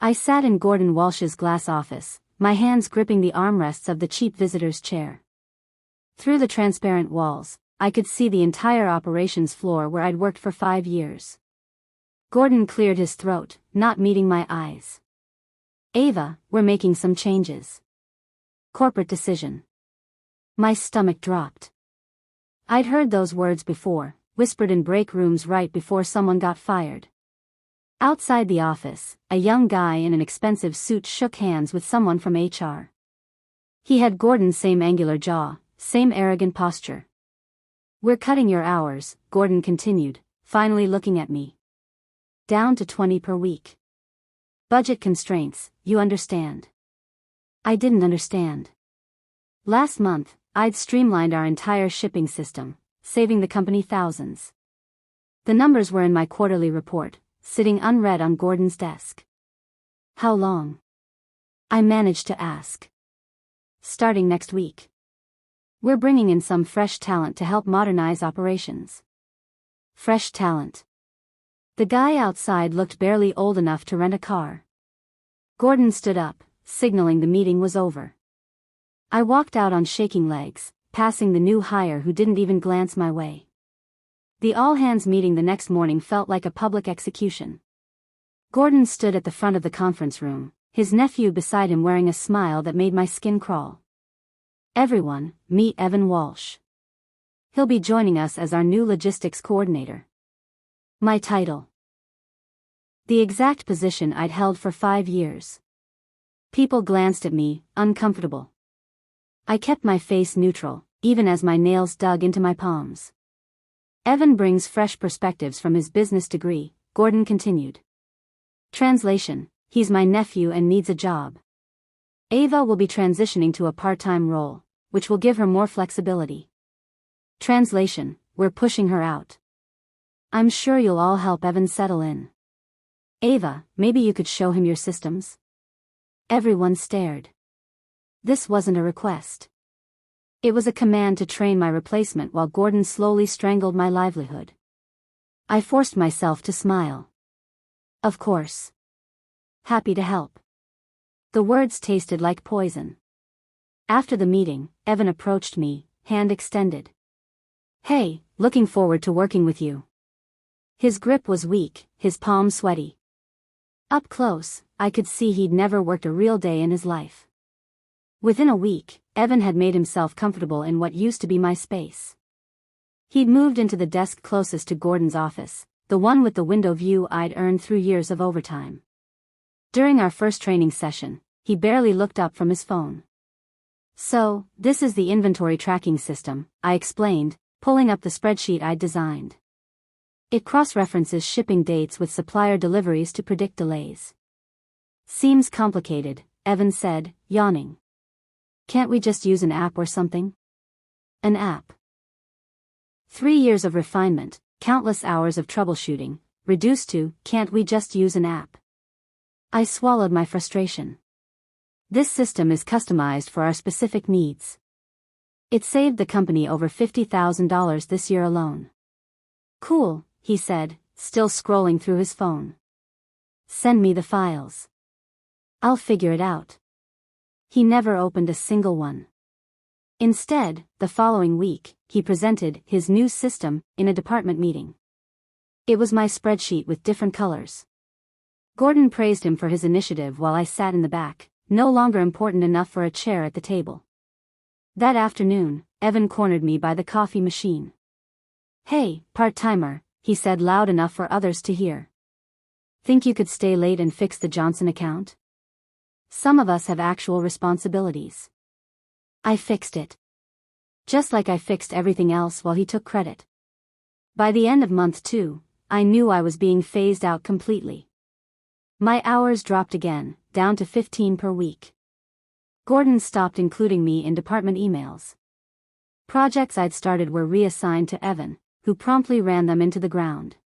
I sat in Gordon Walsh's glass office, my hands gripping the armrests of the cheap visitor's chair. Through the transparent walls, I could see the entire operations floor where I'd worked for 5 years. Gordon cleared his throat, not meeting my eyes. "Ava, we're making some changes. Corporate decision." My stomach dropped. I'd heard those words before, whispered in break rooms right before someone got fired. Outside the office, a young guy in an expensive suit shook hands with someone from HR. He had Gordon's same angular jaw, same arrogant posture. "We're cutting your hours," Gordon continued, finally looking at me. "Down to 20 per week. Budget constraints, you understand." I didn't understand. Last month, I'd streamlined our entire shipping system, saving the company thousands. The numbers were in my quarterly report, sitting unread on Gordon's desk. "How long?" I managed to ask. "Starting next week. We're bringing in some fresh talent to help modernize operations." Fresh talent. The guy outside looked barely old enough to rent a car. Gordon stood up, signaling the meeting was over. I walked out on shaking legs, passing the new hire who didn't even glance my way. The all-hands meeting the next morning felt like a public execution. Gordon stood at the front of the conference room, his nephew beside him wearing a smile that made my skin crawl. "Everyone, meet Evan Walsh. He'll be joining us as our new logistics coordinator." My title. The exact position I'd held for 5 years. People glanced at me, uncomfortable. I kept my face neutral, even as my nails dug into my palms. "Evan brings fresh perspectives from his business degree," Gordon continued. Translation: he's my nephew and needs a job. Ava will be transitioning to a part-time role, which will give her more flexibility. Translation: we're pushing her out. I'm sure you'll all help Evan settle in. Ava, maybe you could show him your systems? Everyone stared. This wasn't a request. It was a command to train my replacement while Gordon slowly strangled my livelihood. I forced myself to smile. Of course. Happy to help. The words tasted like poison. After the meeting, Evan approached me, hand extended. "Hey, looking forward to working with you." His grip was weak, his palms sweaty. Up close, I could see he'd never worked a real day in his life. Within a week, Evan had made himself comfortable in what used to be my space. He'd moved into the desk closest to Gordon's office, the one with the window view I'd earned through years of overtime. During our first training session, he barely looked up from his phone. "So, this is the inventory tracking system," I explained, pulling up the spreadsheet I'd designed. "It cross-references shipping dates with supplier deliveries to predict delays." "Seems complicated," Evan said, yawning. "Can't we just use an app or something?" An app. 3 years of refinement, countless hours of troubleshooting, reduced to, can't we just use an app? I swallowed my frustration. This system is customized for our specific needs. It saved the company over $50,000 this year alone. "Cool," he said, still scrolling through his phone. "Send me the files. I'll figure it out." He never opened a single one. Instead, the following week, he presented his new system in a department meeting. It was my spreadsheet with different colors. Gordon praised him for his initiative while I sat in the back, no longer important enough for a chair at the table. That afternoon, Evan cornered me by the coffee machine. "Hey, part-timer," he said loud enough for others to hear. "Think you could stay late and fix the Johnson account? Some of us have actual responsibilities." I fixed it. Just like I fixed everything else while he took credit. By the end of month 2, I knew I was being phased out completely. My hours dropped again, down to 15 per week. Gordon stopped including me in department emails. Projects I'd started were reassigned to Evan, who promptly ran them into the ground.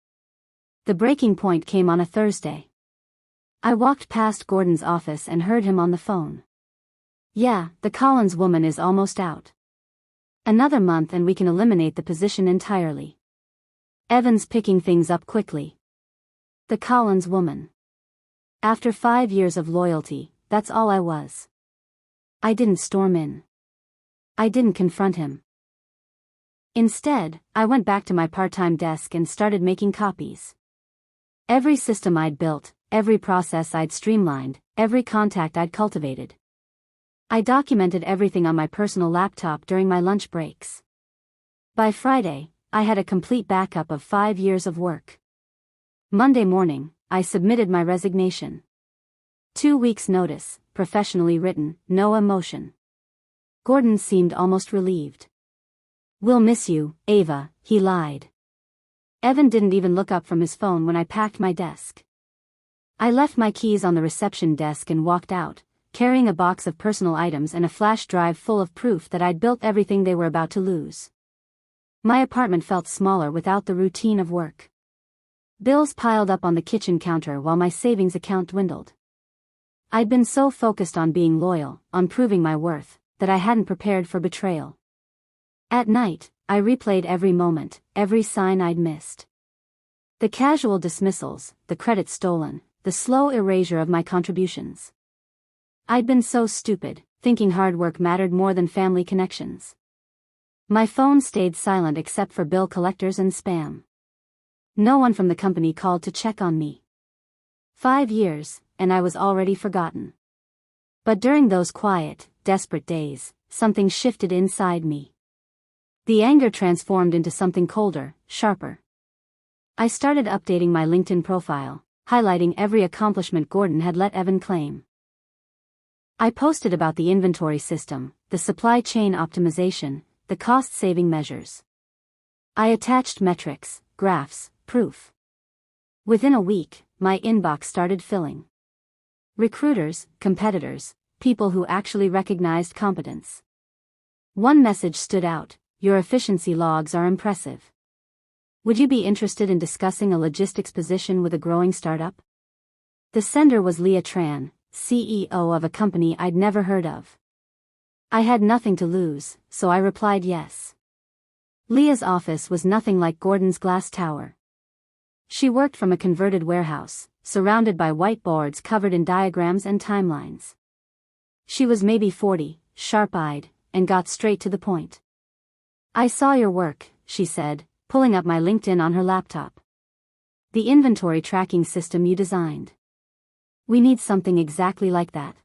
The breaking point came on a Thursday. I walked past Gordon's office and heard him on the phone. "Yeah, the Collins woman is almost out. Another month and we can eliminate the position entirely." Evan's picking things up quickly. The Collins woman. After 5 years of loyalty, that's all I was. I didn't storm in. I didn't confront him. Instead, I went back to my part-time desk and started making copies. Every system I'd built, every process I'd streamlined, every contact I'd cultivated. I documented everything on my personal laptop during my lunch breaks. By Friday, I had a complete backup of 5 years of work. Monday morning, I submitted my resignation. 2 weeks' notice, professionally written, no emotion. Gordon seemed almost relieved. "We'll miss you, Ava," he lied. Evan didn't even look up from his phone when I packed my desk. I left my keys on the reception desk and walked out, carrying a box of personal items and a flash drive full of proof that I'd built everything they were about to lose. My apartment felt smaller without the routine of work. Bills piled up on the kitchen counter while my savings account dwindled. I'd been so focused on being loyal, on proving my worth, that I hadn't prepared for betrayal. At night, I replayed every moment, every sign I'd missed. The casual dismissals, the credit stolen, the slow erasure of my contributions. I'd been so stupid, thinking hard work mattered more than family connections. My phone stayed silent except for bill collectors and spam. No one from the company called to check on me. 5 years, and I was already forgotten. But during those quiet, desperate days, something shifted inside me. The anger transformed into something colder, sharper. I started updating my LinkedIn profile, highlighting every accomplishment Gordon had let Evan claim. I posted about the inventory system, the supply chain optimization, the cost-saving measures. I attached metrics, graphs, proof. Within a week, my inbox started filling. Recruiters, competitors, people who actually recognized competence. One message stood out: "Your efficiency logs are impressive. Would you be interested in discussing a logistics position with a growing startup?" The sender was Leah Tran, CEO of a company I'd never heard of. I had nothing to lose, so I replied yes. Leah's office was nothing like Gordon's glass tower. She worked from a converted warehouse, surrounded by whiteboards covered in diagrams and timelines. She was maybe 40, sharp-eyed, and got straight to the point. "I saw your work," she said, pulling up my LinkedIn on her laptop. "The inventory tracking system you designed. We need something exactly like that."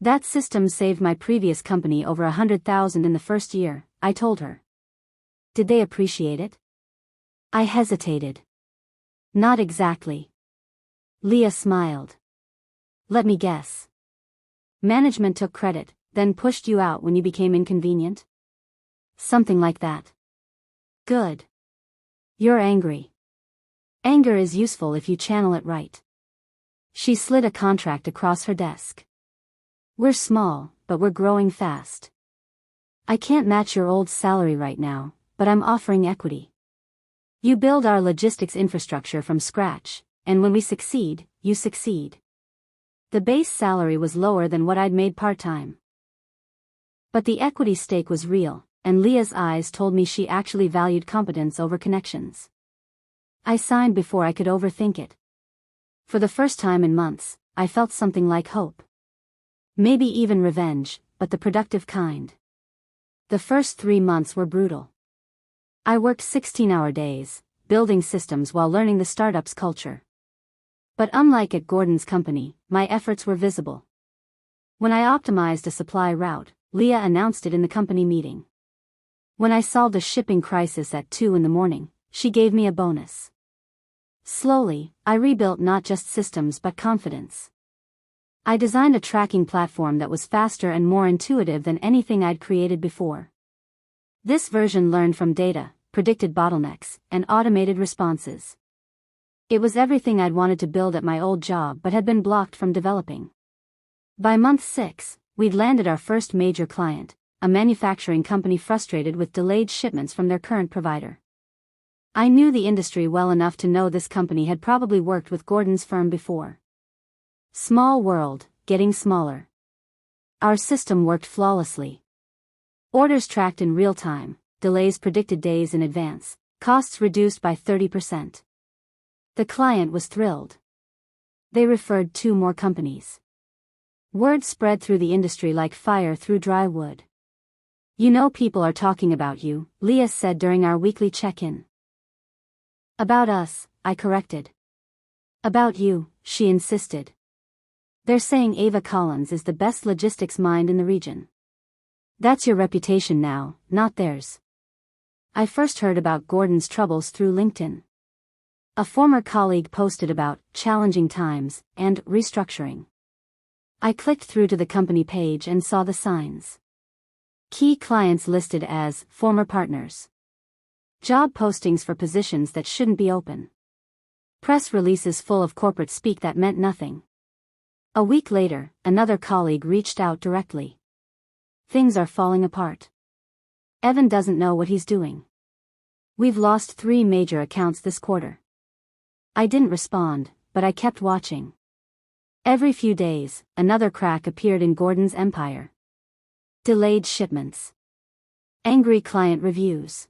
"That system saved my previous company over $100,000 in the first year," I told her. "Did they appreciate it?" I hesitated. "Not exactly." Leah smiled. "Let me guess. Management took credit, then pushed you out when you became inconvenient?" "Something like that." "Good. You're angry. Anger is useful if you channel it right." She slid a contract across her desk. "We're small, but we're growing fast. I can't match your old salary right now, but I'm offering equity. You build our logistics infrastructure from scratch, and when we succeed, you succeed." The base salary was lower than what I'd made part-time. But the equity stake was real, and Leah's eyes told me she actually valued competence over connections. I signed before I could overthink it. For the first time in months, I felt something like hope. Maybe even revenge, but the productive kind. The first 3 months were brutal. I worked 16-hour days, building systems while learning the startup's culture. But unlike at Gordon's company, my efforts were visible. When I optimized a supply route, Leah announced it in the company meeting. When I solved a shipping crisis at 2 in the morning, she gave me a bonus. Slowly, I rebuilt not just systems but confidence. I designed a tracking platform that was faster and more intuitive than anything I'd created before. This version learned from data, predicted bottlenecks, and automated responses. It was everything I'd wanted to build at my old job but had been blocked from developing. By month 6, we'd landed our first major client, a manufacturing company frustrated with delayed shipments from their current provider. I knew the industry well enough to know this company had probably worked with Gordon's firm before. Small world, getting smaller. Our system worked flawlessly. Orders tracked in real time, delays predicted days in advance, costs reduced by 30%. The client was thrilled. They referred 2 more companies. Word spread through the industry like fire through dry wood. You know, people are talking about you, Leah said during our weekly check-in. About us, I corrected. About you, she insisted. They're saying Ava Collins is the best logistics mind in the region. That's your reputation now, not theirs. I first heard about Gordon's troubles through LinkedIn. A former colleague posted about challenging times and restructuring. I clicked through to the company page and saw the signs. Key clients listed as former partners. Job postings for positions that shouldn't be open. Press releases full of corporate speak that meant nothing. A week later, another colleague reached out directly. Things are falling apart. Evan doesn't know what he's doing. We've lost 3 major accounts this quarter. I didn't respond, but I kept watching. Every few days, another crack appeared in Gordon's empire. Delayed shipments. Angry client reviews.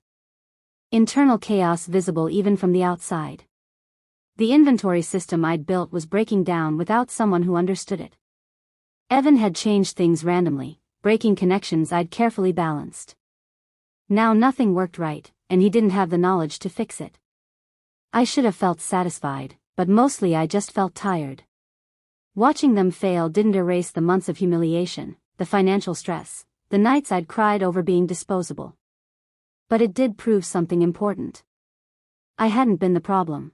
Internal chaos visible even from the outside. The inventory system I'd built was breaking down without someone who understood it. Evan had changed things randomly, breaking connections I'd carefully balanced. Now nothing worked right, and he didn't have the knowledge to fix it. I should have felt satisfied, but mostly I just felt tired. Watching them fail didn't erase the months of humiliation, the financial stress, the nights I'd cried over being disposable. But it did prove something important. I hadn't been the problem.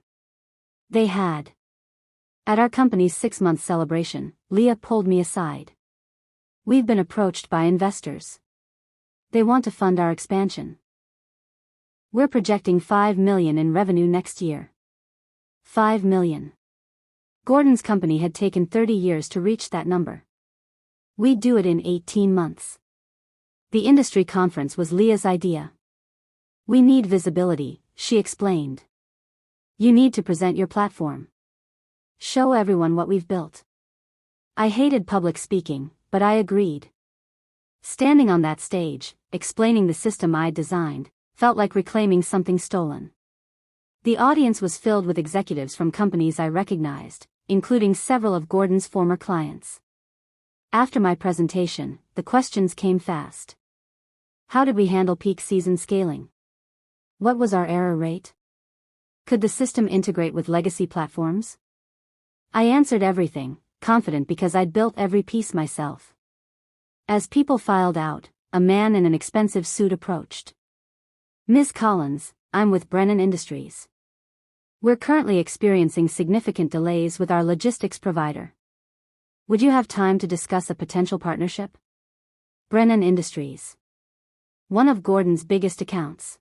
They had. At our company's 6-month celebration, Leah pulled me aside. We've been approached by investors. They want to fund our expansion. We're projecting $5 million in revenue next year. $5 million. Gordon's company had taken 30 years to reach that number. We'd do it in 18 months. The industry conference was Leah's idea. We need visibility, she explained. You need to present your platform. Show everyone what we've built. I hated public speaking, but I agreed. Standing on that stage, explaining the system I'd designed, felt like reclaiming something stolen. The audience was filled with executives from companies I recognized, including several of Gordon's former clients. After my presentation, the questions came fast. How did we handle peak season scaling? What was our error rate? Could the system integrate with legacy platforms? I answered everything, confident because I'd built every piece myself. As people filed out, a man in an expensive suit approached. Ms. Collins, I'm with Brennan Industries. We're currently experiencing significant delays with our logistics provider. Would you have time to discuss a potential partnership? Brennan Industries. One of Gordon's biggest accounts.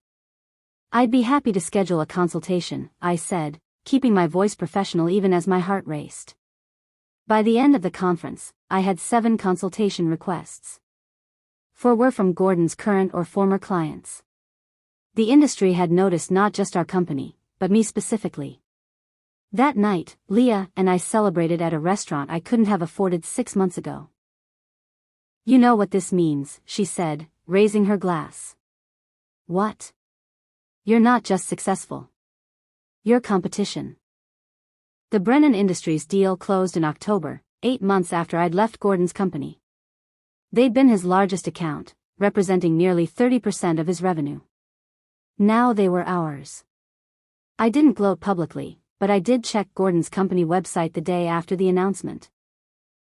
I'd be happy to schedule a consultation, I said, keeping my voice professional even as my heart raced. By the end of the conference, I had 7 consultation requests. 4 were from Gordon's current or former clients. The industry had noticed not just our company, but me specifically. That night, Leah and I celebrated at a restaurant I couldn't have afforded 6 months ago. You know what this means, she said, raising her glass. What? You're not just successful. You're competition. The Brennan Industries deal closed in October, 8 months after I'd left Gordon's company. They'd been his largest account, representing nearly 30% of his revenue. Now they were ours. I didn't gloat publicly, but I did check Gordon's company website the day after the announcement.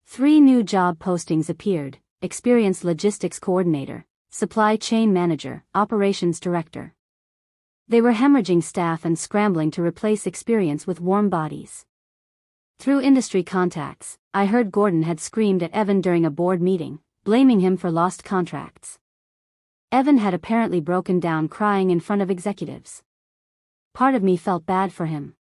3 new job postings appeared: experienced logistics coordinator, supply chain manager, operations director. They were hemorrhaging staff and scrambling to replace experience with warm bodies. Through industry contacts, I heard Gordon had screamed at Evan during a board meeting, blaming him for lost contracts. Evan had apparently broken down crying in front of executives. Part of me felt bad for him.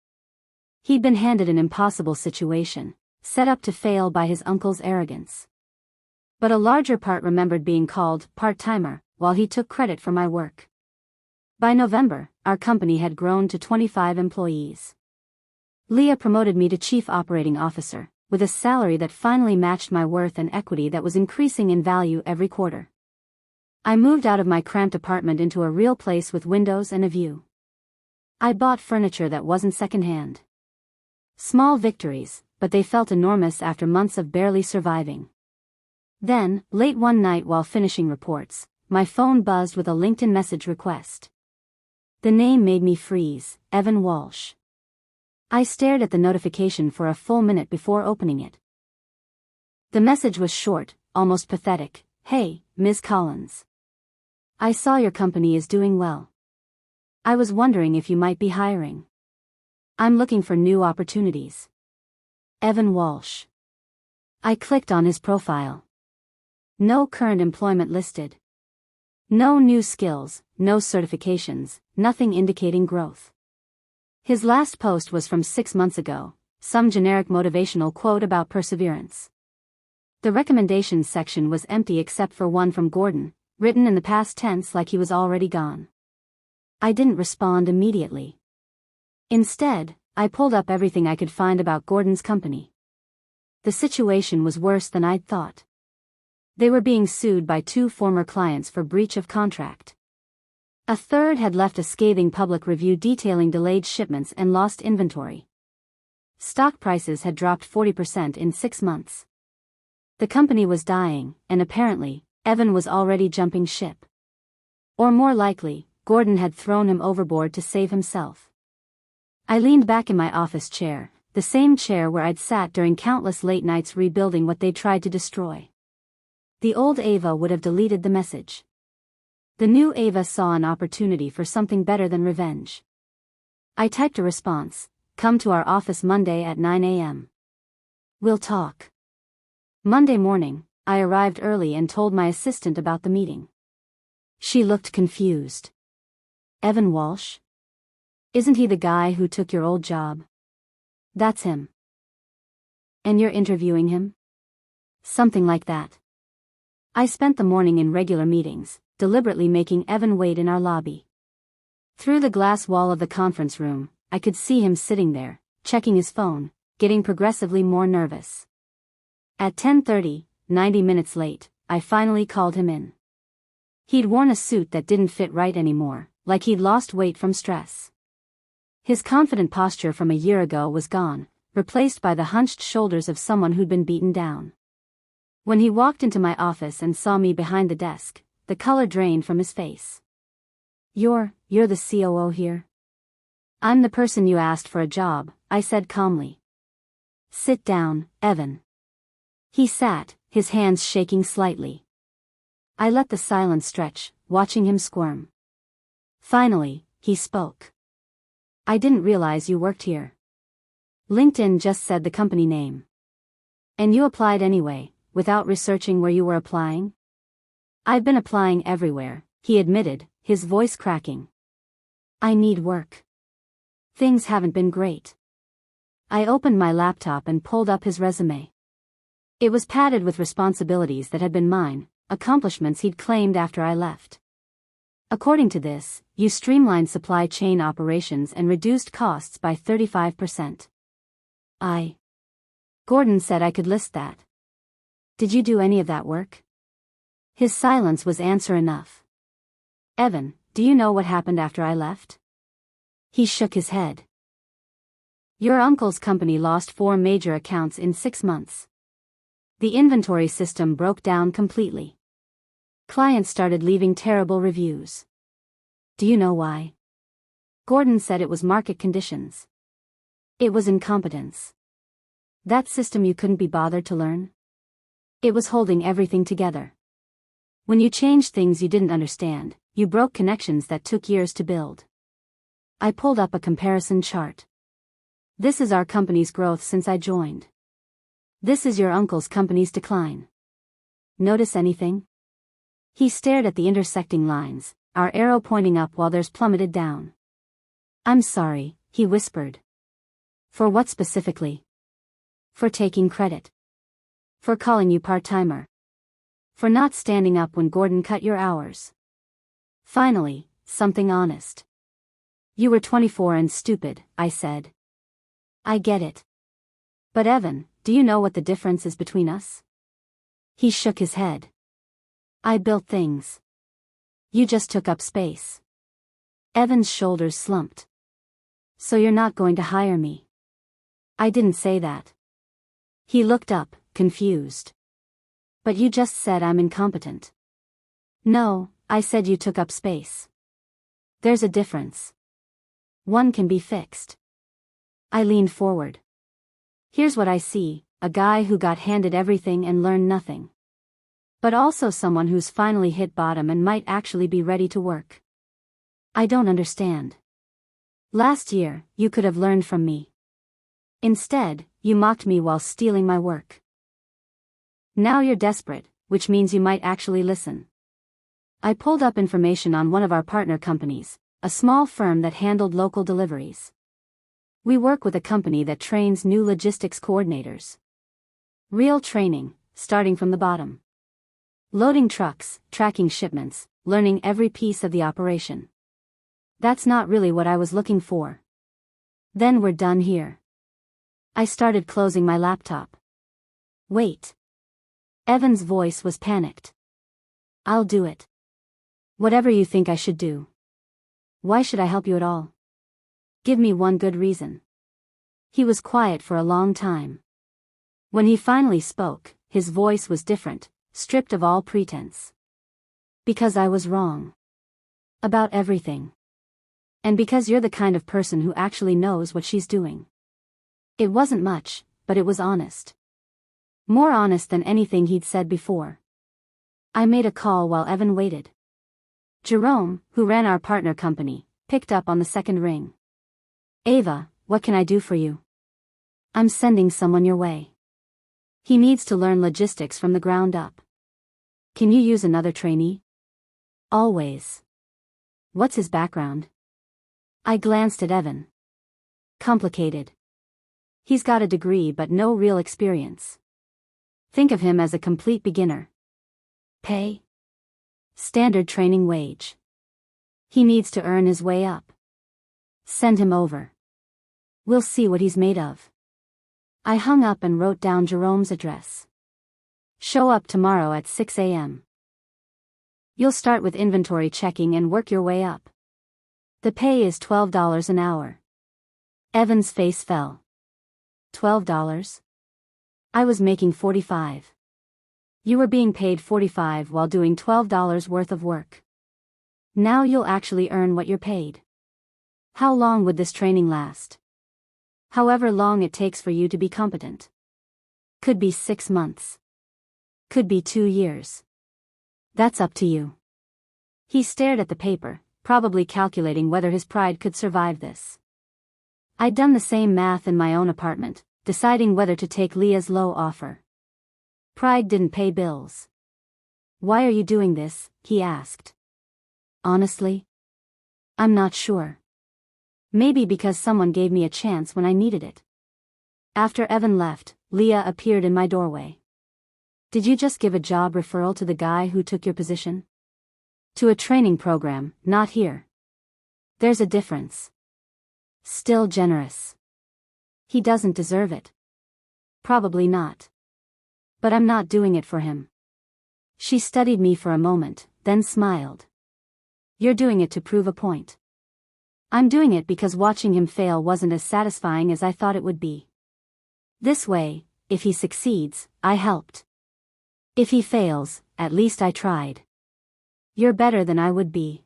He'd been handed an impossible situation, set up to fail by his uncle's arrogance. But a larger part remembered being called part-timer, while he took credit for my work. By November, our company had grown to 25 employees. Leah promoted me to Chief Operating Officer, with a salary that finally matched my worth and equity that was increasing in value every quarter. I moved out of my cramped apartment into a real place with windows and a view. I bought furniture that wasn't secondhand. Small victories, but they felt enormous after months of barely surviving. Then, late one night while finishing reports, my phone buzzed with a LinkedIn message request. The name made me freeze, Evan Walsh. I stared at the notification for a full minute before opening it. The message was short, almost pathetic. Hey, Ms. Collins. I saw your company is doing well. I was wondering if you might be hiring. I'm looking for new opportunities. Evan Walsh. I clicked on his profile. No current employment listed. No new skills, no certifications, nothing indicating growth. His last post was from 6 months ago, some generic motivational quote about perseverance. The recommendations section was empty except for one from Gordon, written in the past tense like he was already gone. I didn't respond immediately. Instead, I pulled up everything I could find about Gordon's company. The situation was worse than I'd thought. They were being sued by 2 former clients for breach of contract. A third had left a scathing public review detailing delayed shipments and lost inventory. Stock prices had dropped 40% in 6 months. The company was dying, and apparently, Evan was already jumping ship. Or more likely, Gordon had thrown him overboard to save himself. I leaned back in my office chair, the same chair where I'd sat during countless late nights rebuilding what they tried to destroy. The old Ava would have deleted the message. The new Ava saw an opportunity for something better than revenge. I typed a response, "Come to our office Monday at 9 a.m. We'll talk." Monday morning, I arrived early and told my assistant about the meeting. She looked confused. Evan Walsh? Isn't he the guy who took your old job? That's him. And you're interviewing him? Something like that. I spent the morning in regular meetings, deliberately making Evan wait in our lobby. Through the glass wall of the conference room, I could see him sitting there, checking his phone, getting progressively more nervous. At 10:30, 90 minutes late, I finally called him in. He'd worn a suit that didn't fit right anymore, like he'd lost weight from stress. His confident posture from a year ago was gone, replaced by the hunched shoulders of someone who'd been beaten down. When he walked into my office and saw me behind the desk, the color drained from his face. You're the COO here? I'm the person you asked for a job, I said calmly. Sit down, Evan. He sat, his hands shaking slightly. I let the silence stretch, watching him squirm. Finally, he spoke. I didn't realize you worked here. LinkedIn just said the company name. And you applied anyway, without researching where you were applying? I've been applying everywhere, he admitted, his voice cracking. I need work. Things haven't been great. I opened my laptop and pulled up his resume. It was padded with responsibilities that had been mine, accomplishments he'd claimed after I left. According to this, you streamlined supply chain operations and reduced costs by 35%. Gordon said I could list that. Did you do any of that work? His silence was answer enough. Evan, do you know what happened after I left? He shook his head. Your uncle's company lost 4 major accounts in 6 months. The inventory system broke down completely. Clients started leaving terrible reviews. Do you know why? Gordon said it was market conditions. It was incompetence. That system you couldn't be bothered to learn? It was holding everything together. When you changed things you didn't understand, you broke connections that took years to build. I pulled up a comparison chart. This is our company's growth since I joined. This is your uncle's company's decline. Notice anything? He stared at the intersecting lines, our arrow pointing up while theirs plummeted down. I'm sorry, he whispered. For what specifically? For taking credit. For calling you part-timer. For not standing up when Gordon cut your hours. Finally, something honest. You were 24 and stupid, I said. I get it. But Evan, do you know what the difference is between us? He shook his head. I built things. You just took up space. Evan's shoulders slumped. So you're not going to hire me? I didn't say that. He looked up, confused. But you just said I'm incompetent. No, I said you took up space. There's a difference. One can be fixed. I leaned forward. Here's what I see, a guy who got handed everything and learned nothing. But also someone who's finally hit bottom and might actually be ready to work. I don't understand. Last year, you could have learned from me. Instead, you mocked me while stealing my work. Now you're desperate, which means you might actually listen. I pulled up information on one of our partner companies, a small firm that handled local deliveries. We work with a company that trains new logistics coordinators. Real training, starting from the bottom. Loading trucks, tracking shipments, learning every piece of the operation. That's not really what I was looking for. Then we're done here. I started closing my laptop. Wait. Evan's voice was panicked. I'll do it. Whatever you think I should do. Why should I help you at all? Give me one good reason. He was quiet for a long time. When he finally spoke, his voice was different, stripped of all pretense. Because I was wrong. About everything. And because you're the kind of person who actually knows what she's doing. It wasn't much, but it was honest. More honest than anything he'd said before. I made a call while Evan waited. Jerome, who ran our partner company, picked up on the second ring. Ava, what can I do for you? I'm sending someone your way. He needs to learn logistics from the ground up. Can you use another trainee? Always. What's his background? I glanced at Evan. Complicated. He's got a degree but no real experience. Think of him as a complete beginner. Pay? Standard training wage. He needs to earn his way up. Send him over. We'll see what he's made of. I hung up and wrote down Jerome's address. Show up tomorrow at 6 a.m. You'll start with inventory checking and work your way up. The pay is $12 an hour. Evan's face fell. $12? I was making $45. You were being paid $45 while doing $12 worth of work. Now you'll actually earn what you're paid. How long would this training last? However long it takes for you to be competent. Could be 6 months. Could be 2 years. That's up to you. He stared at the paper, probably calculating whether his pride could survive this. I'd done the same math in my own apartment, deciding whether to take Leah's low offer. Pride didn't pay bills. Why are you doing this? He asked. Honestly? I'm not sure. Maybe because someone gave me a chance when I needed it. After Evan left, Leah appeared in my doorway. Did you just give a job referral to the guy who took your position? To a training program, not here. There's a difference. Still generous. He doesn't deserve it. Probably not. But I'm not doing it for him. She studied me for a moment, then smiled. You're doing it to prove a point. I'm doing it because watching him fail wasn't as satisfying as I thought it would be. This way, if he succeeds, I helped. If he fails, at least I tried. You're better than I would be.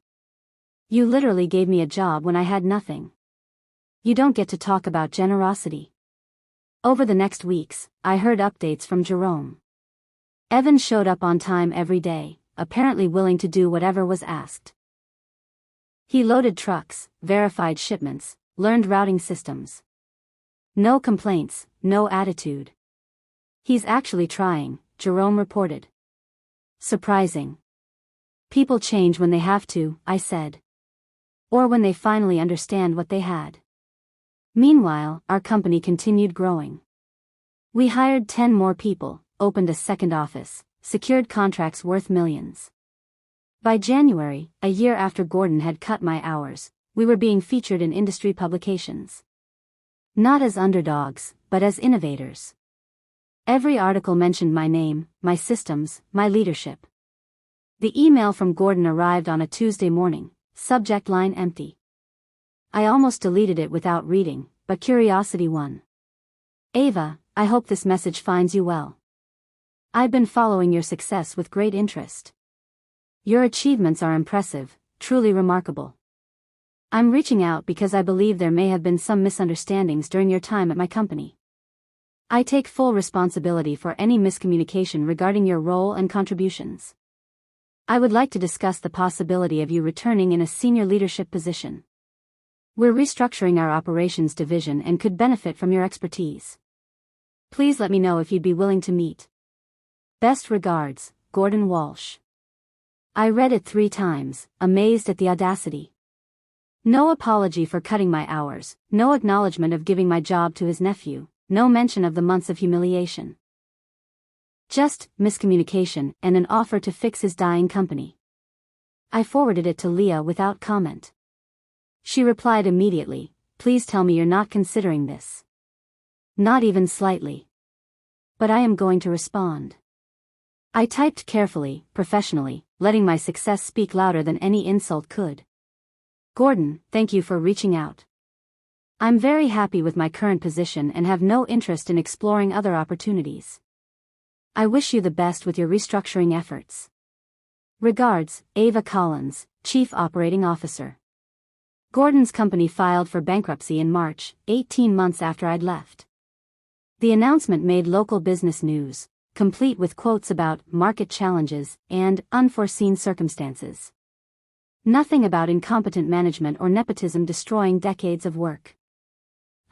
You literally gave me a job when I had nothing. You don't get to talk about generosity. Over the next weeks, I heard updates from Jerome. Evan showed up on time every day, apparently willing to do whatever was asked. He loaded trucks, verified shipments, learned routing systems. No complaints, no attitude. He's actually trying, Jerome reported. Surprising. People change when they have to, I said. Or when they finally understand what they had. Meanwhile, our company continued growing. We hired 10 more people, opened a second office, secured contracts worth millions. By January, a year after Gordon had cut my hours, we were being featured in industry publications. Not as underdogs, but as innovators. Every article mentioned my name, my systems, my leadership. The email from Gordon arrived on a Tuesday morning, subject line empty. I almost deleted it without reading, but curiosity won. Ava, I hope this message finds you well. I've been following your success with great interest. Your achievements are impressive, truly remarkable. I'm reaching out because I believe there may have been some misunderstandings during your time at my company. I take full responsibility for any miscommunication regarding your role and contributions. I would like to discuss the possibility of you returning in a senior leadership position. We're restructuring our operations division and could benefit from your expertise. Please let me know if you'd be willing to meet. Best regards, Gordon Walsh. I read it 3 times, amazed at the audacity. No apology for cutting my hours, no acknowledgement of giving my job to his nephew, no mention of the months of humiliation. Just miscommunication and an offer to fix his dying company. I forwarded it to Leah without comment. She replied immediately, "Please tell me you're not considering this." Not even slightly. But I am going to respond. I typed carefully, professionally, letting my success speak louder than any insult could. Gordon, thank you for reaching out. I'm very happy with my current position and have no interest in exploring other opportunities. I wish you the best with your restructuring efforts. Regards, Ava Collins, Chief Operating Officer. Gordon's company filed for bankruptcy in March, 18 months after I'd left. The announcement made local business news, complete with quotes about market challenges and unforeseen circumstances. Nothing about incompetent management or nepotism destroying decades of work.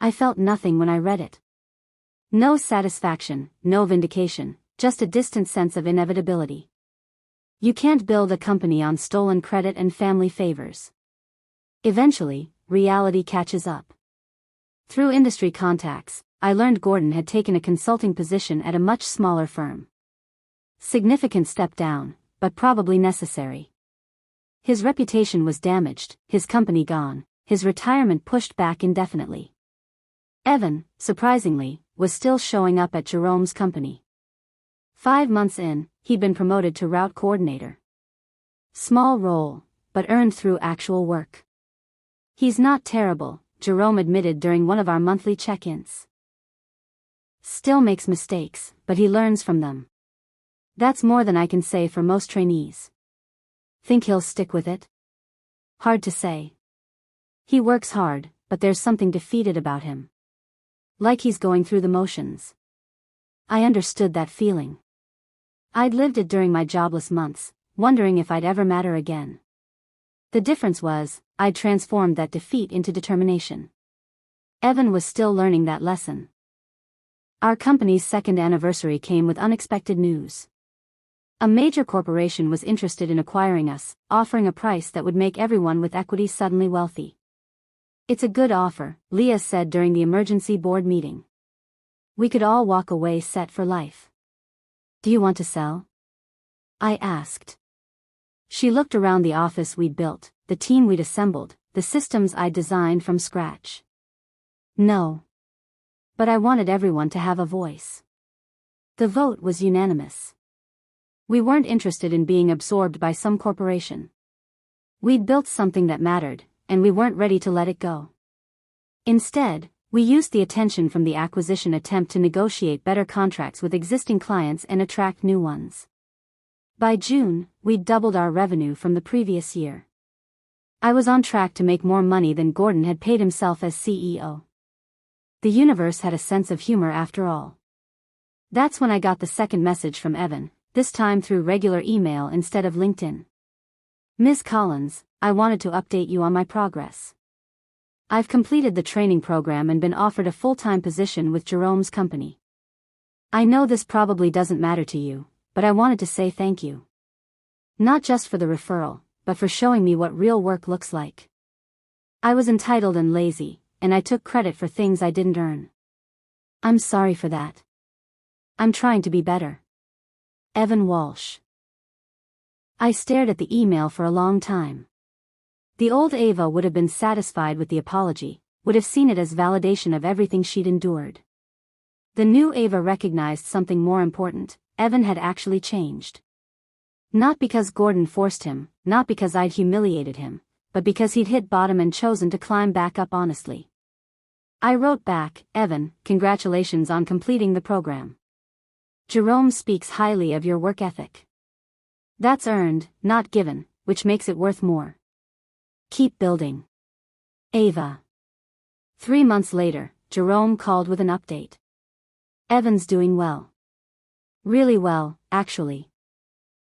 I felt nothing when I read it. No satisfaction, no vindication, just a distant sense of inevitability. You can't build a company on stolen credit and family favors. Eventually, reality catches up. Through industry contacts, I learned Gordon had taken a consulting position at a much smaller firm. Significant step down, but probably necessary. His reputation was damaged, his company gone, his retirement pushed back indefinitely. Evan, surprisingly, was still showing up at Jerome's company. 5 months in, he'd been promoted to route coordinator. Small role, but earned through actual work. He's not terrible, Jerome admitted during one of our monthly check-ins. Still makes mistakes, but he learns from them. That's more than I can say for most trainees. Think he'll stick with it? Hard to say. He works hard, but there's something defeated about him. Like he's going through the motions. I understood that feeling. I'd lived it during my jobless months, wondering if I'd ever matter again. The difference was, I'd transformed that defeat into determination. Evan was still learning that lesson. Our company's 2nd anniversary came with unexpected news. A major corporation was interested in acquiring us, offering a price that would make everyone with equity suddenly wealthy. It's a good offer, Leah said during the emergency board meeting. We could all walk away set for life. Do you want to sell? I asked. She looked around the office we'd built, the team we'd assembled, the systems I'd designed from scratch. No. But I wanted everyone to have a voice. The vote was unanimous. We weren't interested in being absorbed by some corporation. We'd built something that mattered, and we weren't ready to let it go. Instead, we used the attention from the acquisition attempt to negotiate better contracts with existing clients and attract new ones. By June, we'd doubled our revenue from the previous year. I was on track to make more money than Gordon had paid himself as CEO. The universe had a sense of humor after all. That's when I got the second message from Evan, this time through regular email instead of LinkedIn. Ms. Collins, I wanted to update you on my progress. I've completed the training program and been offered a full-time position with Jerome's company. I know this probably doesn't matter to you, but I wanted to say thank you. Not just for the referral, but for showing me what real work looks like. I was entitled and lazy, and I took credit for things I didn't earn. I'm sorry for that. I'm trying to be better. Evan Walsh. I stared at the email for a long time. The old Ava would have been satisfied with the apology, would have seen it as validation of everything she'd endured. The new Ava recognized something more important: Evan had actually changed. Not because Gordon forced him, not because I'd humiliated him, but because he'd hit bottom and chosen to climb back up honestly. I wrote back, Evan, congratulations on completing the program. Jerome speaks highly of your work ethic. That's earned, not given, which makes it worth more. Keep building. Ava. 3 months later, Jerome called with an update. Evan's doing well. Really well, actually.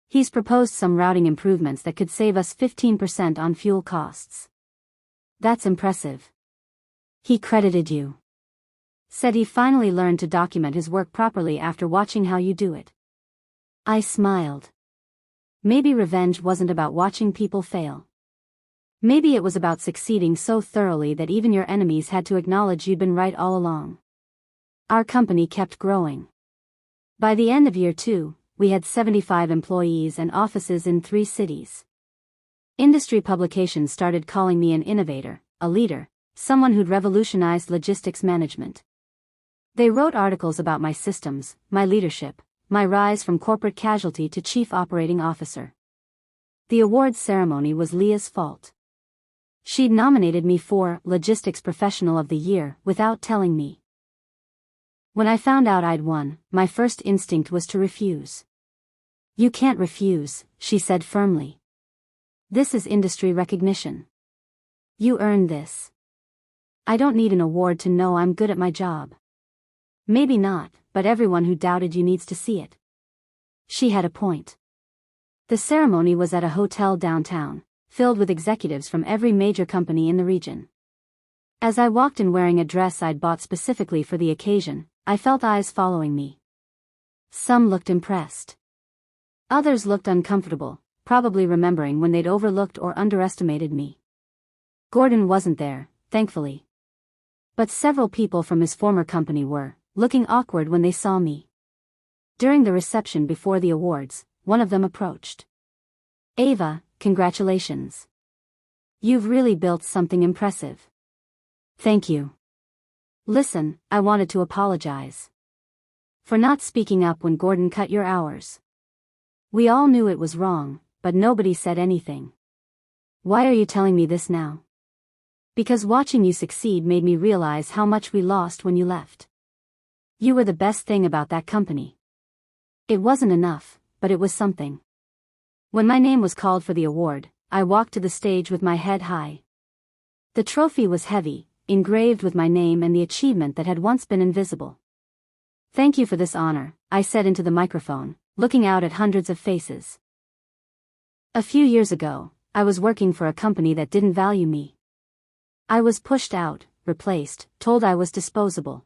He's proposed some routing improvements that could save us 15% on fuel costs. That's impressive. He credited you. Said he finally learned to document his work properly after watching how you do it. I smiled. Maybe revenge wasn't about watching people fail. Maybe it was about succeeding so thoroughly that even your enemies had to acknowledge you'd been right all along. Our company kept growing. By the end of year 2, we had 75 employees and offices in 3 cities. Industry publications started calling me an innovator, a leader, someone who'd revolutionized logistics management. They wrote articles about my systems, my leadership, my rise from corporate casualty to chief operating officer. The awards ceremony was Leah's fault. She'd nominated me for Logistics Professional of the Year without telling me. When I found out I'd won, my first instinct was to refuse. You can't refuse, she said firmly. This is industry recognition. You earned this. I don't need an award to know I'm good at my job. Maybe not, but everyone who doubted you needs to see it. She had a point. The ceremony was at a hotel downtown, filled with executives from every major company in the region. As I walked in wearing a dress I'd bought specifically for the occasion, I felt eyes following me. Some looked impressed. Others looked uncomfortable, probably remembering when they'd overlooked or underestimated me. Gordon wasn't there, thankfully. But several people from his former company were, looking awkward when they saw me. During the reception before the awards, one of them approached. Ava, congratulations. You've really built something impressive. Thank you. Listen, I wanted to apologize. For not speaking up when Gordon cut your hours. We all knew it was wrong, but nobody said anything. Why are you telling me this now? Because watching you succeed made me realize how much we lost when you left. You were the best thing about that company. It wasn't enough, but it was something. When my name was called for the award, I walked to the stage with my head high. The trophy was heavy, engraved with my name and the achievement that had once been invisible. Thank you for this honor, I said into the microphone, looking out at hundreds of faces. A few years ago, I was working for a company that didn't value me. I was pushed out, replaced, told I was disposable.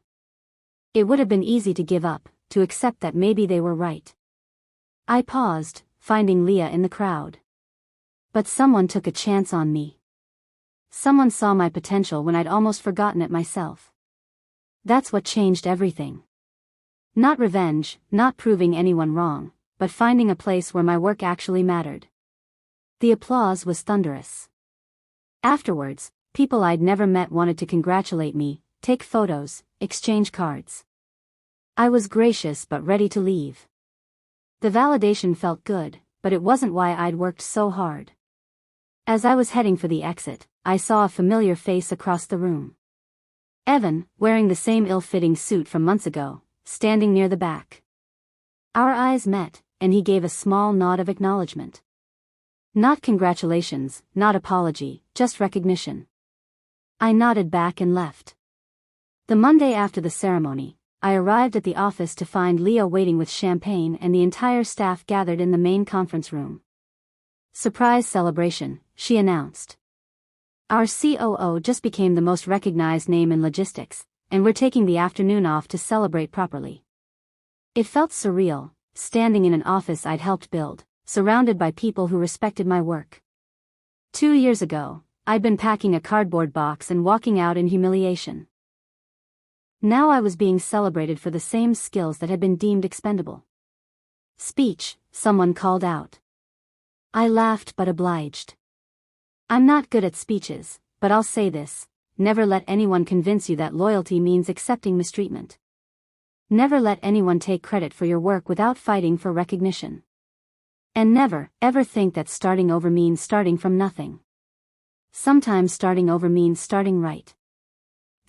It would have been easy to give up, to accept that maybe they were right. I paused, finding Leah in the crowd. But someone took a chance on me. Someone saw my potential when I'd almost forgotten it myself. That's what changed everything. Not revenge, not proving anyone wrong, but finding a place where my work actually mattered. The applause was thunderous. Afterwards, people I'd never met wanted to congratulate me, take photos, exchange cards. I was gracious but ready to leave. The validation felt good, but it wasn't why I'd worked so hard. As I was heading for the exit, I saw a familiar face across the room. Evan, wearing the same ill-fitting suit from months ago, standing near the back. Our eyes met, and he gave a small nod of acknowledgement. Not congratulations, not apology, just recognition. I nodded back and left. The Monday after the ceremony, I arrived at the office to find Leah waiting with champagne and the entire staff gathered in the main conference room. Surprise celebration, she announced. Our COO just became the most recognized name in logistics, and we're taking the afternoon off to celebrate properly. It felt surreal, standing in an office I'd helped build, surrounded by people who respected my work. 2 years ago, I'd been packing a cardboard box and walking out in humiliation. Now I was being celebrated for the same skills that had been deemed expendable. Speech, someone called out. I laughed but obliged. I'm not good at speeches, but I'll say this: never let anyone convince you that loyalty means accepting mistreatment. Never let anyone take credit for your work without fighting for recognition. And never, ever think that starting over means starting from nothing. Sometimes starting over means starting right.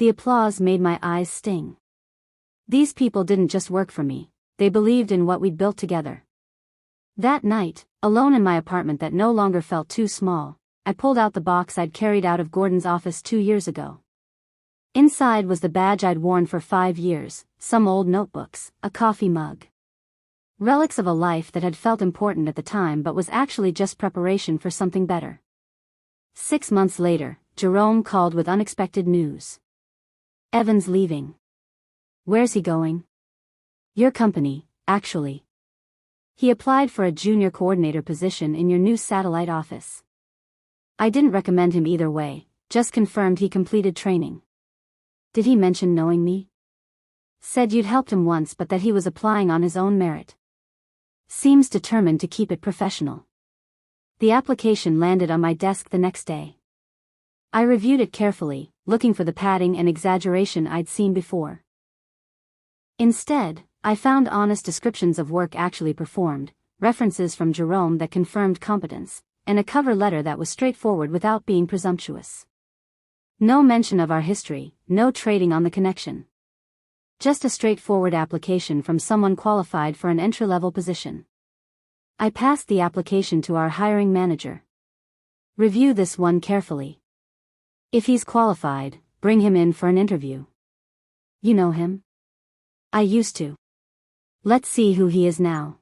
The applause made my eyes sting. These people didn't just work for me, they believed in what we'd built together. That night, alone in my apartment that no longer felt too small, I pulled out the box I'd carried out of Gordon's office 2 years ago. Inside was the badge I'd worn for 5 years, some old notebooks, a coffee mug. Relics of a life that had felt important at the time but was actually just preparation for something better. 6 months later, Jerome called with unexpected news. Evan's leaving. Where's he going? Your company, actually. He applied for a junior coordinator position in your new satellite office. I didn't recommend him either way, just confirmed he completed training. Did he mention knowing me? Said you'd helped him once but that he was applying on his own merit. Seems determined to keep it professional. The application landed on my desk the next day. I reviewed it carefully, looking for the padding and exaggeration I'd seen before. Instead, I found honest descriptions of work actually performed, references from Jerome that confirmed competence, and a cover letter that was straightforward without being presumptuous. No mention of our history, no trading on the connection. Just a straightforward application from someone qualified for an entry-level position. I passed the application to our hiring manager. Review this one carefully. If he's qualified, bring him in for an interview. You know him? I used to. Let's see who he is now.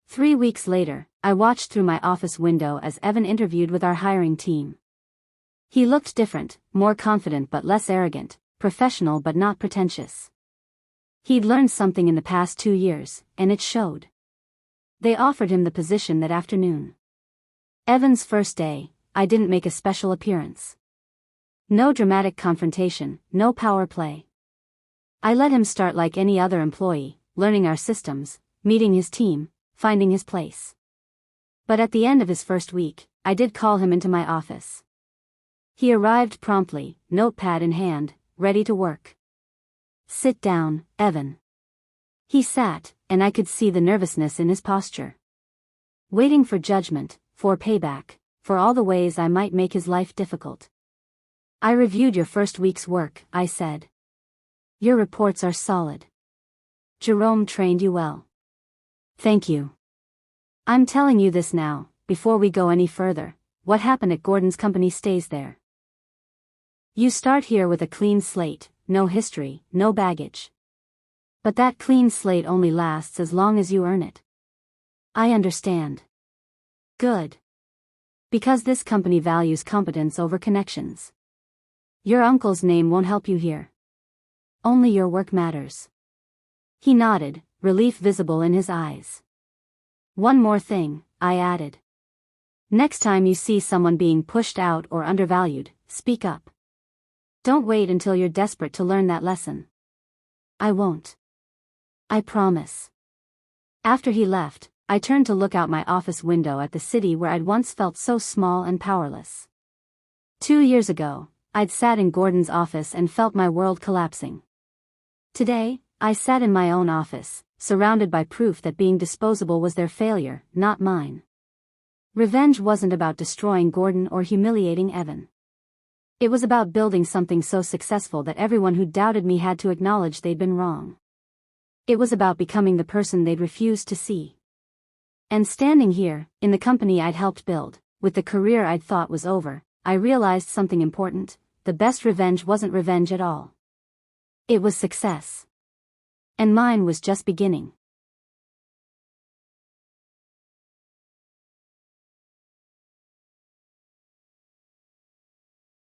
3 weeks later, I watched through my office window as Evan interviewed with our hiring team. He looked different, more confident but less arrogant, professional but not pretentious. He'd learned something in the past 2 years, and it showed. They offered him the position that afternoon. Evan's first day, I didn't make a special appearance. No dramatic confrontation, no power play. I let him start like any other employee, learning our systems, meeting his team, finding his place. But at the end of his first week, I did call him into my office. He arrived promptly, notepad in hand, ready to work. Sit down, Evan. He sat, and I could see the nervousness in his posture. Waiting for judgment, for payback, for all the ways I might make his life difficult. I reviewed your first week's work, I said. Your reports are solid. Jerome trained you well. Thank you. I'm telling you this now, before we go any further, what happened at Gordon's company stays there. You start here with a clean slate, no history, no baggage. But that clean slate only lasts as long as you earn it. I understand. Good. Because this company values competence over connections. Your uncle's name won't help you here. Only your work matters. He nodded, relief visible in his eyes. One more thing, I added. Next time you see someone being pushed out or undervalued, speak up. Don't wait until you're desperate to learn that lesson. I won't. I promise. After he left, I turned to look out my office window at the city where I'd once felt so small and powerless. 2 years ago, I'd sat in Gordon's office and felt my world collapsing. Today, I sat in my own office, surrounded by proof that being disposable was their failure, not mine. Revenge wasn't about destroying Gordon or humiliating Evan. It was about building something so successful that everyone who doubted me had to acknowledge they'd been wrong. It was about becoming the person they'd refused to see. And standing here, in the company I'd helped build, with the career I'd thought was over, I realized something important: the best revenge wasn't revenge at all. It was success. And mine was just beginning.